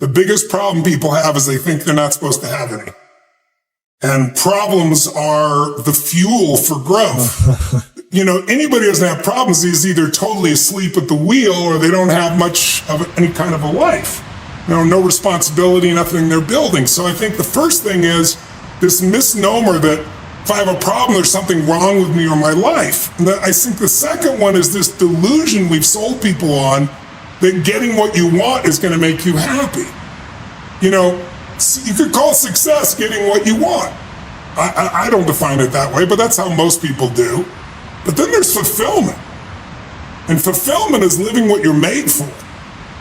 The biggest problem people have is they think they're not supposed to have any. And problems are the fuel for growth. Anybody who doesn't have problems is either totally asleep at the wheel or they don't have much of any kind of a life. No responsibility, nothing they're building. So I think the first thing is this misnomer that if I have a problem, there's something wrong with me or my life. And I think the second one is this delusion we've sold people on that getting what you want is going to make you happy. You could call success getting what you want. I don't define it that way, but that's how most people do. But then there's fulfillment. And fulfillment is living what you're made for.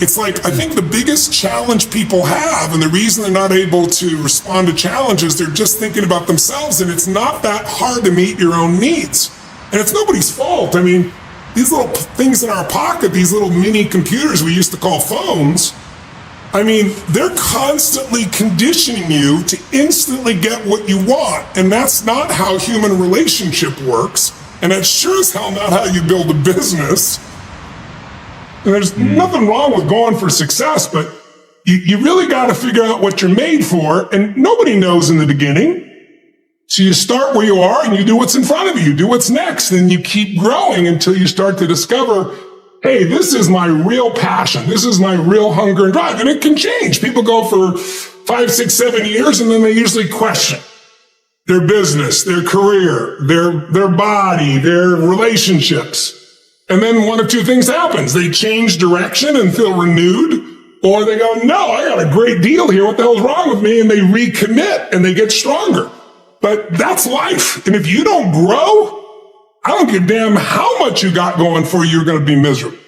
It's like, I think the biggest challenge people have, and the reason they're not able to respond to challenges, they're just thinking about themselves, and it's not that hard to meet your own needs. And it's nobody's fault. I mean, these little things in our pocket, these little mini computers we used to call phones, I mean, they're constantly conditioning you to instantly get what you want. And that's not how human relationship works. And that's sure as hell not how you build a business. And there's nothing wrong with going for success, but you really got to figure out what you're made for. And nobody knows in the beginning. So you start where you are and you do what's in front of you. You do what's next. And you keep growing until you start to discover, hey, this is my real passion. This is my real hunger and drive. And it can change. People go for 5, 6, 7 years, and then they usually question their business, their career, their body, their relationships. And then one of two things happens. They change direction and feel renewed, or they go, no, I got a great deal here. What the hell's wrong with me? And they recommit and they get stronger. But that's life. And if you don't grow, I don't give a damn how much you got going for you, you're going to be miserable.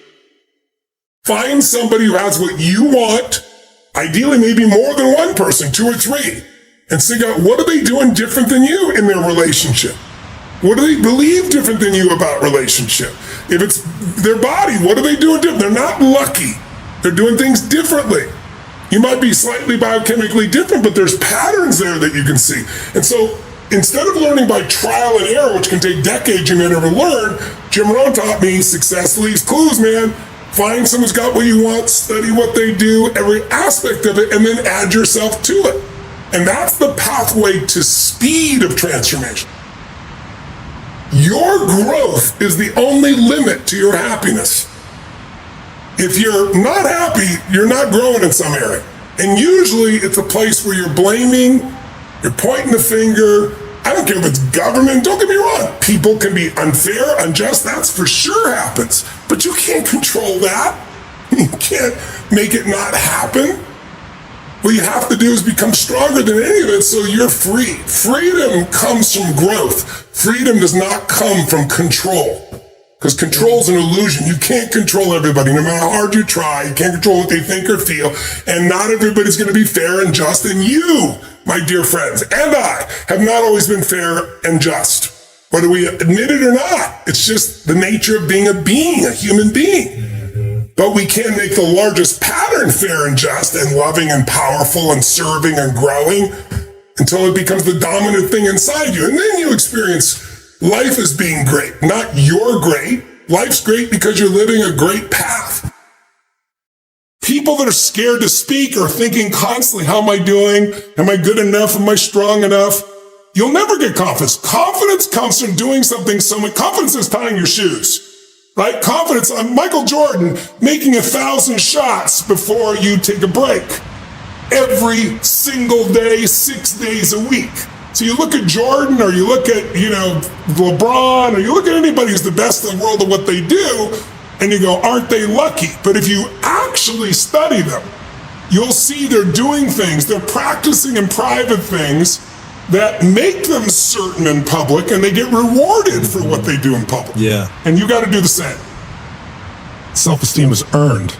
Find somebody who has what you want, ideally maybe more than one person, 2 or 3, and figure out what are they doing different than you in their relationship? What do they believe different than you about relationship? If it's their body, what are they doing different? They're not lucky. They're doing things differently. You might be slightly biochemically different, but there's patterns there that you can see. And so instead of learning by trial and error, which can take decades you may never learn, Jim Rohn taught me success leaves clues, man. Find someone who's got what you want, study what they do, every aspect of it, and then add yourself to it. And that's the pathway to speed of transformation. Your growth is the only limit to your happiness. If you're not happy, you're not growing in some area. And usually it's a place where you're blaming, you're pointing the finger. I don't care if it's government, don't get me wrong. People can be unfair, unjust, that's for sure happens. But you can't control that. You can't make it not happen. What you have to do is become stronger than any of it so you're free. Freedom comes from growth. Freedom does not come from control. Because control is an illusion. You can't control everybody. No matter how hard you try, you can't control what they think or feel. And not everybody's going to be fair and just. And you, my dear friends, and I have not always been fair and just. Whether we admit it or not, it's just the nature of being, a human being. But we can make the largest pattern fair and just and loving and powerful and serving and growing until it becomes the dominant thing inside you. And then you experience life as being great, not you're great. Life's great because you're living a great path. People that are scared to speak are thinking constantly, how am I doing? Am I good enough? Am I strong enough? You'll never get confidence. Confidence comes from doing something confidence is tying your shoes. Right? Confidence on Michael Jordan making 1,000 shots before you take a break. Every single day, 6 days a week. So you look at Jordan or you look at, LeBron or you look at anybody who's the best in the world at what they do and you go, aren't they lucky? But if you actually study them, you'll see they're doing things, they're practicing in private things that make them certain in public and they get rewarded for what they do in public. Yeah. And you got to do the same. Self-esteem is earned.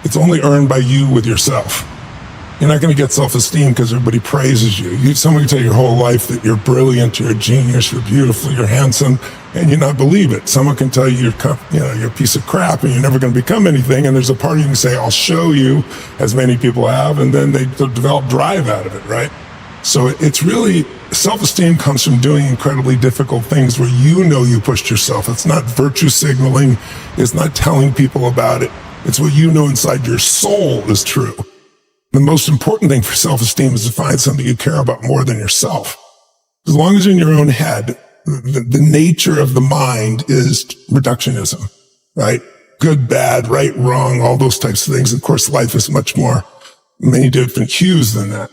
It's only earned by you with yourself. You're not going to get self-esteem because everybody praises you. Someone can tell you your whole life that you're brilliant, you're a genius, you're beautiful, you're handsome, and you not believe it. Someone can tell you you're a piece of crap and you're never going to become anything. And there's a part of you can say, I'll show you, as many people have, and then they develop drive out of it, right? So it's really, self-esteem comes from doing incredibly difficult things where you pushed yourself. It's not virtue signaling. It's not telling people about it. It's what you know inside your soul is true. The most important thing for self-esteem is to find something you care about more than yourself. As long as you're in your own head, the nature of the mind is reductionism, right? Good, bad, right, wrong, all those types of things. Of course, life is much more, many different hues than that.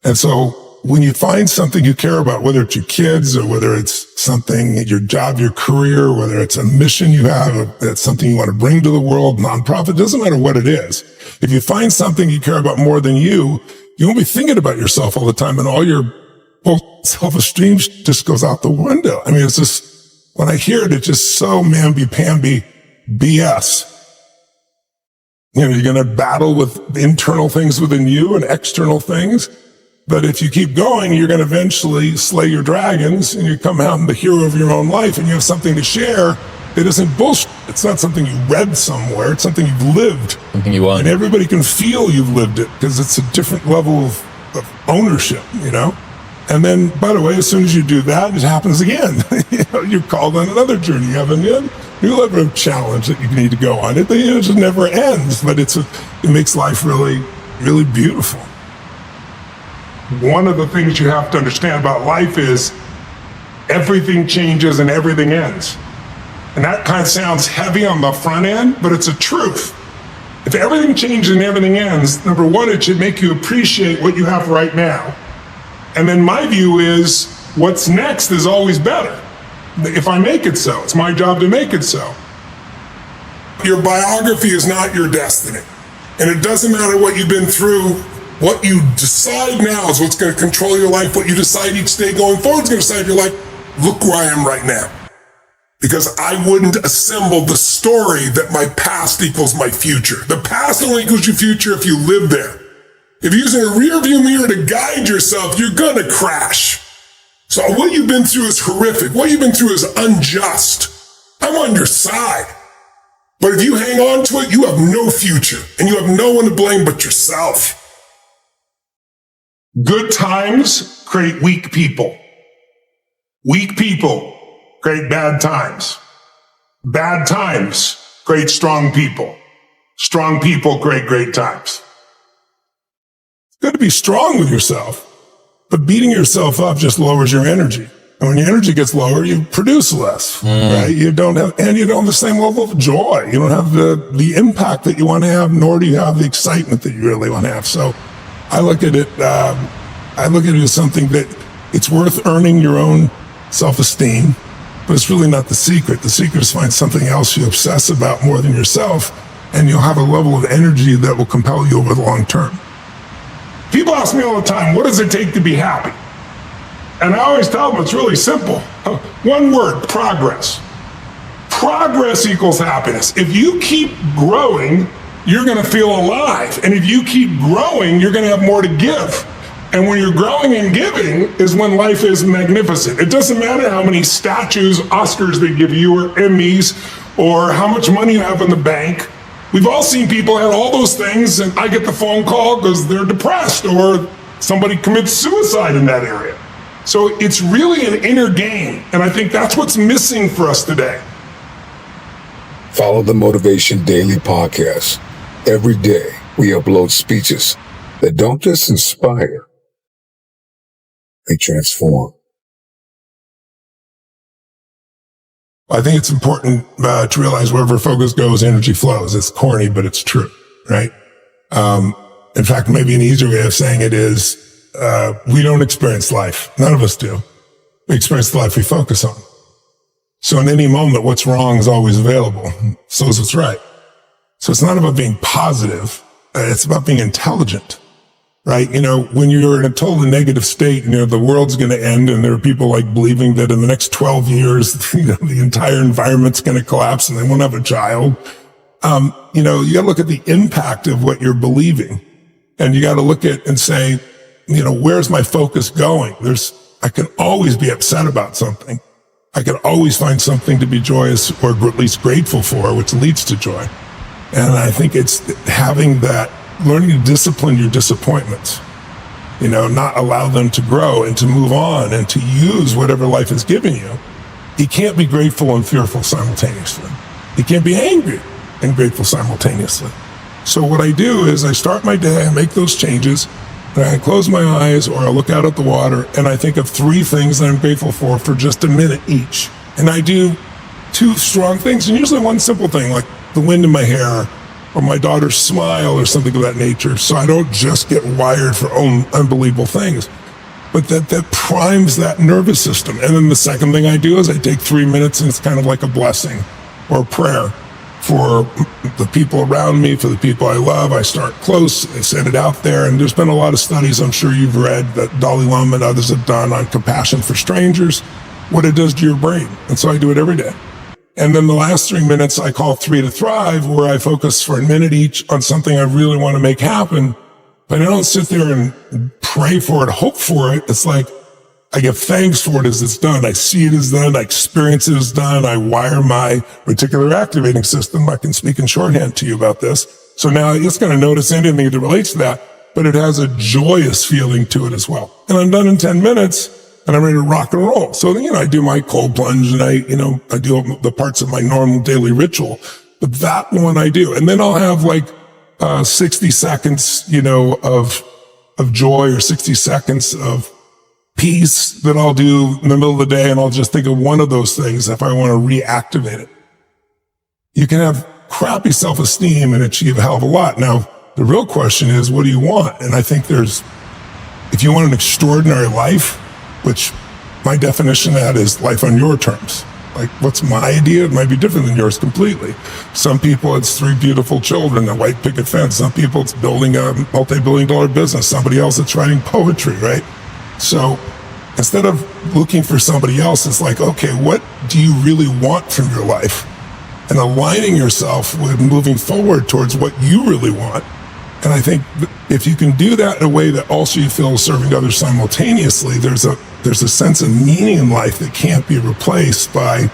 And so when you find something you care about, whether it's your kids or whether it's something, your job, your career, whether it's a mission you have, or it's something you want to bring to the world, nonprofit, doesn't matter what it is. If you find something you care about more than you won't be thinking about yourself all the time, and all your self-esteem just goes out the window. I mean, it's just, when I hear it, it's just so mamby-pamby BS. You know, you're going to battle with internal things within you and external things. But if you keep going, you're going to eventually slay your dragons, and you come out the hero of your own life, and you have something to share. It isn't bullshit. It's not something you read somewhere. It's something you've lived. Something you want. And everybody can feel you've lived it, because it's a different level of ownership, you know? And then, by the way, as soon as you do that, it happens again. You know, you're called on another journey. You have a new level of challenge that you need to go on. It just never ends, but it makes life really, really beautiful. One of the things you have to understand about life is everything changes and everything ends. And that kind of sounds heavy on the front end, but it's a truth. If everything changes and everything ends, number one, it should make you appreciate what you have right now. And then my view is what's next is always better. If I make it so, it's my job to make it so. Your biography is not your destiny. And it doesn't matter what you've been through. What you decide now is what's going to control your life. What you decide each day going forward is going to decide your life. Look where I am right now. Because I wouldn't assemble the story that my past equals my future. The past only equals your future if you live there. If you're using a rear view mirror to guide yourself, you're going to crash. So what you've been through is horrific. What you've been through is unjust. I'm on your side. But if you hang on to it, you have no future, and you have no one to blame but yourself. Good times create weak people. Weak people create bad times. Bad times create strong people. Strong people create great times. It's good to be strong with yourself, but beating yourself up just lowers your energy. And when your energy gets lower, you produce less, right? You don't have the same level of joy. You don't have the impact that you want to have, nor do you have the excitement that you really want to have. So I look at it as something that it's worth earning your own self-esteem, but it's really not the secret. The secret is find something else you obsess about more than yourself, and you'll have a level of energy that will compel you over the long term. People ask me all the time, what does it take to be happy? And I always tell them it's really simple. One word, progress. Progress equals happiness. If you keep growing, you're going to feel alive. And if you keep growing, you're going to have more to give. And when you're growing and giving is when life is magnificent. It doesn't matter how many statues, Oscars they give you, or Emmys, or how much money you have in the bank. We've all seen people have all those things, and I get the phone call because they're depressed, or somebody commits suicide in that area. So it's really an inner game, and I think that's what's missing for us today. Follow the Motivation Daily podcast. Every day we upload speeches that don't just inspire, they transform. I think it's important to realize wherever focus goes, energy flows. It's corny, but it's true, right? In fact, maybe an easier way of saying it is, we don't experience life. None of us do. We experience the life we focus on. So in any moment, what's wrong is always available. So is what's right. So it's not about being positive. It's about being intelligent, right? You know, when you're in a totally negative state, the world's going to end, and there are people like believing that in the next 12 years, the entire environment's going to collapse and they won't have a child. You got to look at the impact of what you're believing, and you got to look at and say, where's my focus going? I can always be upset about something. I can always find something to be joyous or at least grateful for, which leads to joy. And I think it's having that, learning to discipline your disappointments, not allow them to grow and to move on and to use whatever life has given you. You can't be grateful and fearful simultaneously. You can't be angry and grateful simultaneously. So what I do is I start my day, I make those changes, and I close my eyes or I look out at the water and I think of 3 things that I'm grateful for just a minute each. And I do 2 strong things, and usually one simple thing like the wind in my hair or my daughter's smile or something of that nature. So I don't just get wired for unbelievable things, but that primes that nervous system. And then the second thing I do is I take 3 minutes and it's kind of like a blessing or a prayer for the people around me, for the people I love. I start close, I send it out there. And there's been a lot of studies I'm sure you've read that Dalai Lama and others have done on compassion for strangers, what it does to your brain. And so I do it every day. And then the last 3 minutes I call 3 to Thrive, where I focus for a minute each on something I really want to make happen. But I don't sit there and pray for it, hope for it. It's like I give thanks for it as it's done. I see it as done. I experience it as done. I wire my reticular activating system. I can speak in shorthand to you about this. So now it's going to notice anything that relates to that, but it has a joyous feeling to it as well. And I'm done in 10 minutes. And I'm ready to rock and roll. So, I do my cold plunge and I do the parts of my normal daily ritual, but that one I do. And then I'll have like, 60 seconds, of joy or 60 seconds of peace that I'll do in the middle of the day. And I'll just think of one of those things if I want to reactivate it. You can have crappy self-esteem and achieve a hell of a lot. Now, the real question is, what do you want? And I think if you want an extraordinary life, which my definition of that is life on your terms. Like, what's my idea? It might be different than yours completely. Some people, it's 3 beautiful children, a white picket fence. Some people, it's building a multi-billion-dollar business. Somebody else, it's writing poetry, right? So instead of looking for somebody else, it's like, okay, what do you really want from your life? And aligning yourself with moving forward towards what you really want. And I think if you can do that in a way that also you feel serving others simultaneously, there's a sense of meaning in life that can't be replaced by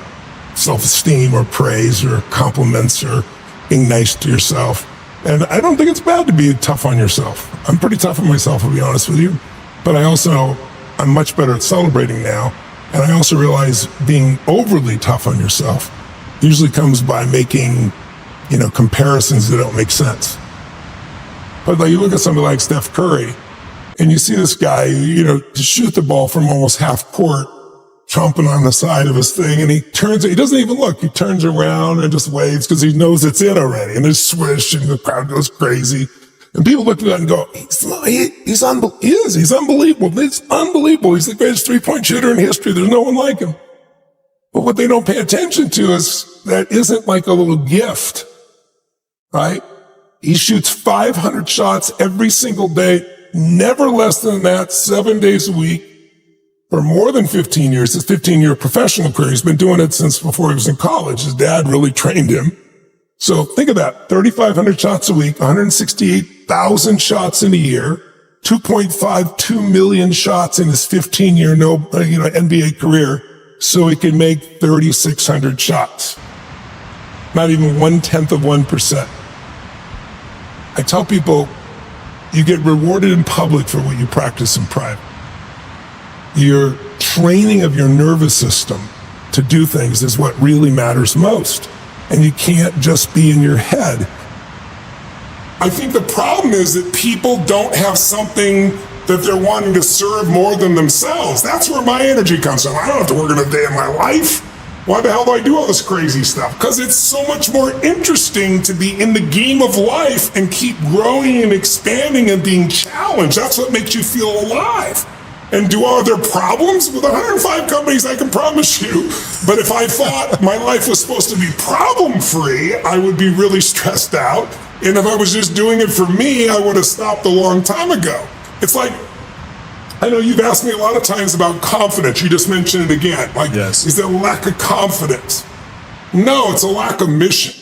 self-esteem or praise or compliments or being nice to yourself. And I don't think it's bad to be tough on yourself. I'm pretty tough on myself, to be honest with you. But I'm much better at celebrating now. And I also realize being overly tough on yourself usually comes by making, comparisons that don't make sense. But like you look at somebody like Steph Curry, and you see this guy, to shoot the ball from almost half court, chomping on the side of his thing, and he doesn't even look. He turns around and just waves because he knows it's in already. And there's swish, and the crowd goes crazy. And people look at that and go, he's unbelievable. It's unbelievable. He's the greatest 3-point shooter in history. There's no one like him. But what they don't pay attention to is that isn't like a little gift, right? He shoots 500 shots every single day, never less than that, 7 days a week, for more than 15 years. His 15-year professional career, he's been doing it since before he was in college. His dad really trained him. So think of that, 3,500 shots a week, 168,000 shots in a year, 2.52 million shots in his 15-year NBA career, so he can make 3,600 shots. Not even 0.1%. I tell people, you get rewarded in public for what you practice in private. Your training of your nervous system to do things is what really matters most. And you can't just be in your head. I think the problem is that people don't have something that they're wanting to serve more than themselves. That's where my energy comes from. I don't have to work in a day in my life. Why the hell do I do all this crazy stuff? Because it's so much more interesting to be in the game of life and keep growing and expanding and being challenged. That's what makes you feel alive. And are there problems? With 105 companies, I can promise you. But if I thought my life was supposed to be problem-free, I would be really stressed out. And if I was just doing it for me, I would have stopped a long time ago. It's like, I know you've asked me a lot of times about confidence. You just mentioned it again. Like, yes. Is there a lack of confidence? No, it's a lack of mission,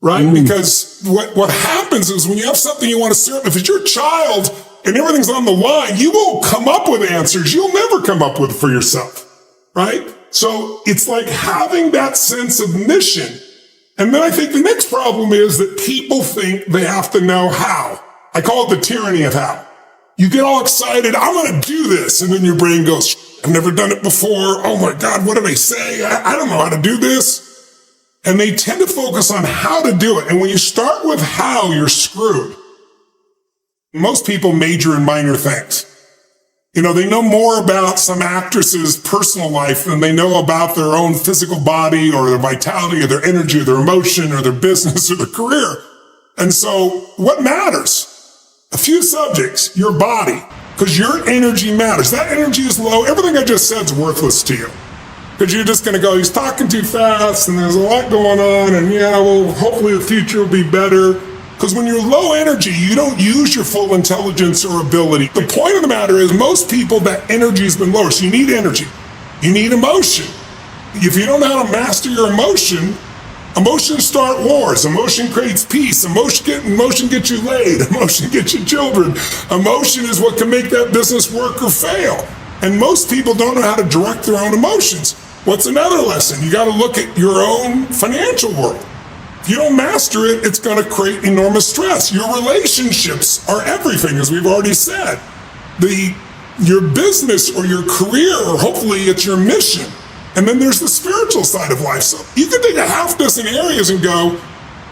right? Because what happens is when you have something you want to serve, if it's your child and everything's on the line, you won't come up with answers. You'll never come up with it for yourself, right? So it's like having that sense of mission. And then I think the next problem is that people think they have to know how. I call it the tyranny of how. You get all excited, I'm going to do this. And then your brain goes, I've never done it before. Oh my God, what did I say? I don't know how to do this. And they tend to focus on how to do it. And when you start with how, you're screwed. Most people major in minor things. You know, they know more about some actress's personal life than they know about their own physical body or their vitality or their energy or their emotion or their business or their career. And so what matters? A few subjects, your body, because your energy matters. That energy is low. Everything I just said is worthless to you. Because you're just going to go, he's talking too fast and there's a lot going on and yeah, well, hopefully the future will be better. Because when you're low energy, you don't use your full intelligence or ability. The point of the matter is most people, that energy has been lower. So you need energy. You need emotion. If you don't know how to master your emotion start wars. Emotion creates peace. Emotion gets you laid. Emotion gets you children. Emotion is what can make that business work or fail. And most people don't know how to direct their own emotions. What's another lesson? You got to look at your own financial world. If you don't master it, it's going to create enormous stress. Your relationships are everything, as we've already said. Your business or your career, or hopefully it's your mission. And then there's the spiritual side of life. So you can take a half dozen areas and go,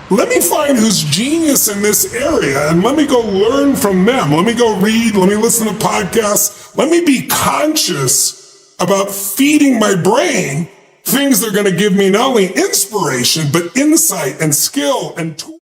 let me find who's genius in this area and let me go learn from them. Let me go read, let me listen to podcasts. Let me be conscious about feeding my brain things that are going to give me not only inspiration, but insight and skill and tools.